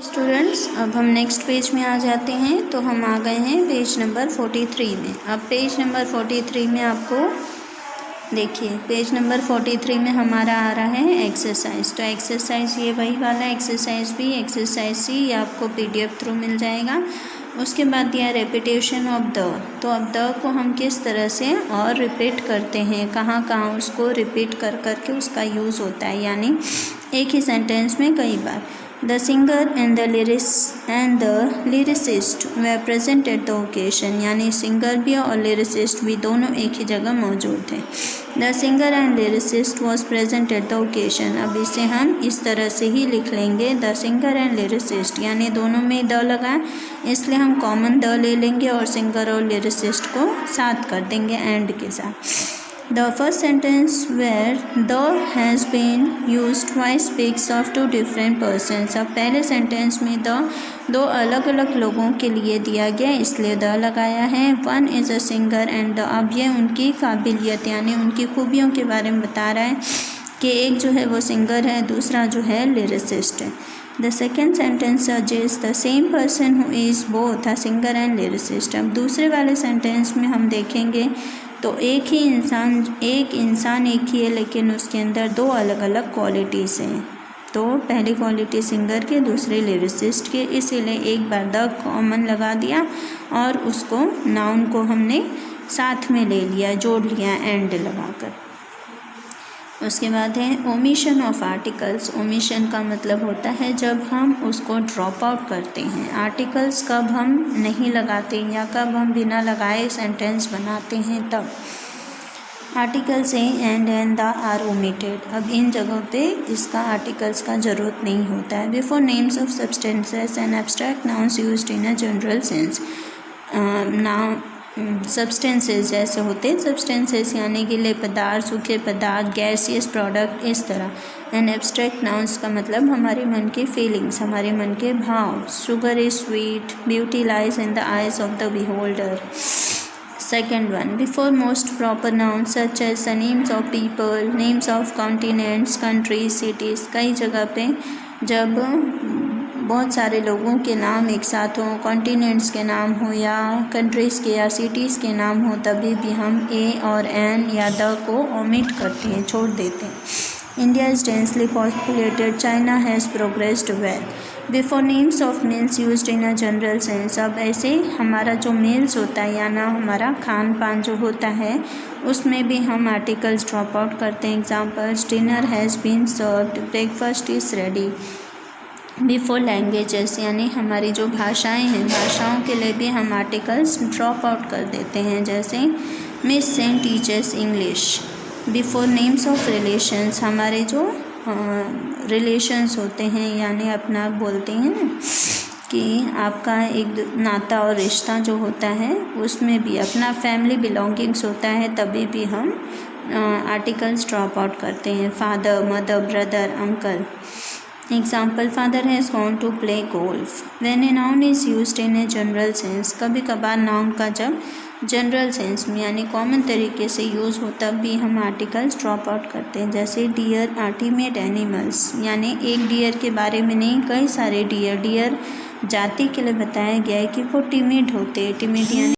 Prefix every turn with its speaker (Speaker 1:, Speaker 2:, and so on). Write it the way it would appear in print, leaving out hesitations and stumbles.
Speaker 1: Students, अब हम next page में आ जाते हैं। तो हम आ गए हैं पेज नंबर 43 में। अब पेज नंबर 43 में आपको देखिए, पेज नंबर 43 में हमारा आ रहा है एक्सरसाइज। तो एक्सरसाइज ये वही वाला एक्सरसाइज बी, एक्सरसाइज सी, ये आपको पीडीएफ थ्रू मिल जाएगा। उसके बाद दिया रेपिटेशन ऑफ द। तो अब द को हम किस तरह से और रिपीट करते हैं, कहाँ कहाँ उसको रिपीट कर करके उसका यूज़ होता है, यानी एक ही सेंटेंस में कई बार। The singer and the lyricist were present at the occasion, यानी सिंगर भी और लिरिसिस्ट भी दोनों एक ही जगह मौजूद थे। The singer and lyricist was present at the occasion. अब इसे हम इस तरह से ही लिख लेंगे, द सिंगर एंड लिरिसिस्ट, यानी दोनों में द लगा, इसलिए हम कॉमन द ले लेंगे और सिंगर और लिरिसिस्ट को साथ कर देंगे एंड के साथ। The first sentence where the has been used twice speaks of two different persons। अब पहले सेंटेंस में the दो अलग अलग लोगों के लिए दिया गया, इसलिए the लगाया है। One is a singer and the, अब ये उनकी काबिलियत यानी उनकी खूबियों के बारे में बता रहा है कि एक जो है वो सिंगर है, दूसरा जो है लिरिसिस्ट है। The second sentence suggests the same person who is both a singer and lyricist। अब दूसरे वाले सेंटेंस में हम देखेंगे तो एक इंसान एक ही है, लेकिन उसके अंदर दो अलग अलग क्वालिटीज़ हैं। तो पहली क्वालिटी सिंगर की, दूसरी लिरिसिस्ट की, इसीलिए एक बार द कॉमन लगा दिया और उसको नाउन को हमने साथ में ले लिया, जोड़ लिया एंड लगाकर। उसके बाद है ओमिशन ऑफ आर्टिकल्स। ओमिशन का मतलब होता है जब हम उसको ड्रॉप आउट करते हैं। आर्टिकल्स कब हम नहीं लगाते या कब हम बिना लगाए सेंटेंस बनाते हैं, तब। Articles and the are omitted. अब इन जगहों पे इसका आर्टिकल्स का ज़रूरत नहीं होता है। Before names of substances and abstract nouns used in a general sense. Substances जैसे होते हैं, सब्सटेंसेस यानी गीले पदार्थ, सूखे पदार्थ, गैसियस प्रोडक्ट, इस तरह। एंड एब्स्ट्रैक्ट नाउन्स का मतलब हमारे मन की फीलिंग्स, हमारे मन के भाव। Sugar is sweet, beauty lies in the eyes of the beholder. Second one, before most proper nouns such as the names of people, names of continents, countries, cities. कई जगह पे जब बहुत सारे लोगों के नाम एक साथ हों, कॉन्टिनेंट्स के नाम हो या कंट्रीज़ के या सिटीज़ के नाम हो, तभी भी हम ए और एन या द को ओमिट करते हैं, छोड़ देते हैं। India is densely populated, China has progressed well. Before names of meals used in a general sense. अब ऐसे हमारा जो मील्स होता है या ना हमारा खान पान जो होता है, उसमें भी हम आर्टिकल्स ड्रॉप आउट करते हैं। Examples, dinner has been served, breakfast is ready. Before languages, यानी हमारी जो भाषाएं हैं, भाषाओं के लिए भी हम आर्टिकल्स ड्रॉप आउट कर देते हैं, जैसे Miss sent teachers English. Before names of relations, हमारे जो रिलेशंस होते हैं, यानी अपना बोलते हैं ना कि आपका एक नाता और रिश्ता जो होता है, उसमें भी अपना फैमिली बिलोंगिंग्स होता है, तभी भी हम आर्टिकल्स ड्रॉप आउट करते हैं। Father, mother, brother, uncle. Example, father has gone to play golf. When a noun is used in a general sense, कभी कभार नाउन का जब जनरल सेंस में यानी कॉमन तरीके से यूज़ हो, तब भी हम आर्टिकल्स ड्रॉप आउट करते हैं। जैसे डियर आर टीमेड एनिमल्स, यानी एक डियर के बारे में नहीं, कई सारे डियर जाति के लिए बताया गया है कि वो टिमिड होते हैं। टिमिड यानी